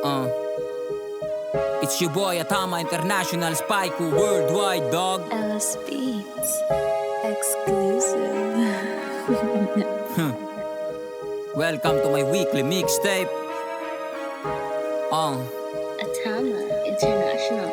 Uh, it's your boy Atama International Spyco Worldwide, dog. LS Beats exclusive. Welcome to my weekly mixtape. Atama International.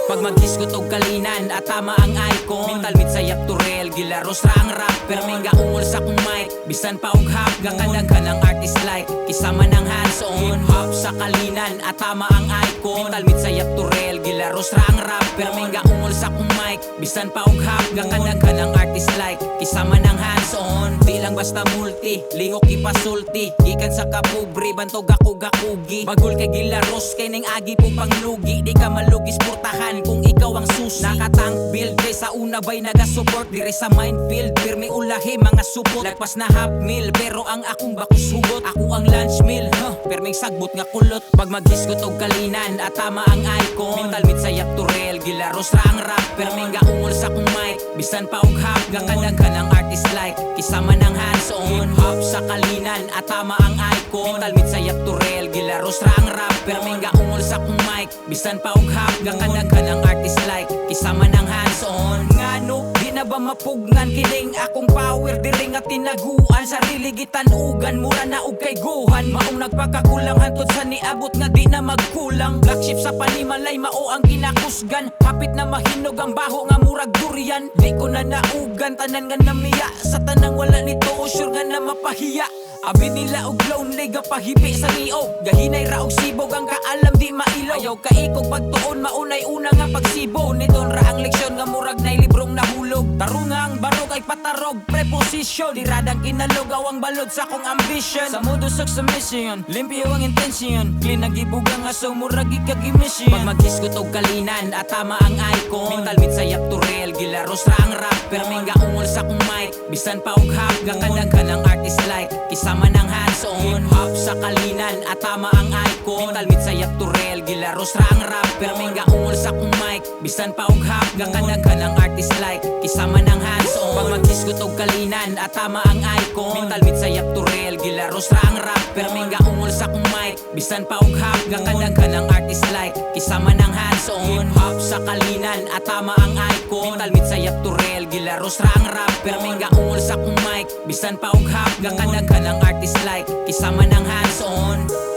Pag mag-iskot og kalinan at tama ang icon, mental mit sayak turel gilaros ra ang rap, pero mingga ungol sa kong mic bisan pa og hap gakadaghan ang artist like kisama ng hands on hop sa kalinan at tama ang icon, mental mit sayak turel gilaros ra ang rap, pero mingga ungol sa kong mic bisan pa og hap gakadaghan ang artist like kisama ng hands on. Di lang basta multi lihok ipasulti gikan sa kapobre bantog ako gakugi bagol kay gilaros kay ning agi po panglugi di ka malugis portahan kung ikaw ang susi. Nakatank build kay sa una bay naga-support dire sa minefield pirmi ulahi mga supot lagpas na half meal pero ang akong bakus hugot ako ang lunch meal pirming sagbot nga kulot pag mag-iskot og kalinan at tama ang icon mental mit sayak turel gilaros ra ang rap pirming gaungol sa kong mic bisan pa og hap gakadaghan ang artist like kisama ng hands on hop sa kalinan at tama ang icon mental mit sayak turel gilaros ra ang rap pirming gaungol sa kong mic bisan pa og hap gakadaghan ang artist like kisama ng hands on. Ngano di na ba mapugnan kining akong power diri nga tinaguan sarili gitanugan mura na og kay guhan maong nagpakakulang hantod sa niabot nga di na magkulang black sheep sa panimalay mao ang ginakusgan hapit na mahinog ang baho nga murag durian di ko na naugan tanan nga namiya sa tanang wala nito sure nga na mapahiya. Abi nila og lonely gapahipi sa niog gahinay ra og sibog ang kaalam di mailaw ayaw kaikog pagtuon maunay una nga pagsibo niton ra ang leksyon nga murag nay librong nahulog tarunga ang barog ay patarog preposition di radang kinalog awang balod sa kong ambition sa modo sa mission limpyo ang intensyon clean nagibuga nga so murag ikagimission pag mag-iskot og kalinan at tama ang icon mental mit sayak turel gilaros ra ang rap pero mingga ungol sa kong mic bisan pa og hap gakadaghan ang artist like sama ng hands on hop sa kalinan at tama ang icon mental mit sayak turel gilaros ra ang rap pero mingga ungol sa kong mic bisan pa og hap gakadaghan ang artist like kisama ng hands on pag mag-iskot og kalinan at tama ang icon mental mit sayak turel gilaros ra ang rap pero mingga ungol sa kong mic bisan pa og hap gakadaghan ang artist like kisama ng hands on hop sa kalinan at tama ang icon mental mit sayak turel gilaros ra ang rap pero mingga ungol sa kong mic bisan pa og hap gakadaghan ang artist like kisama ng hands on.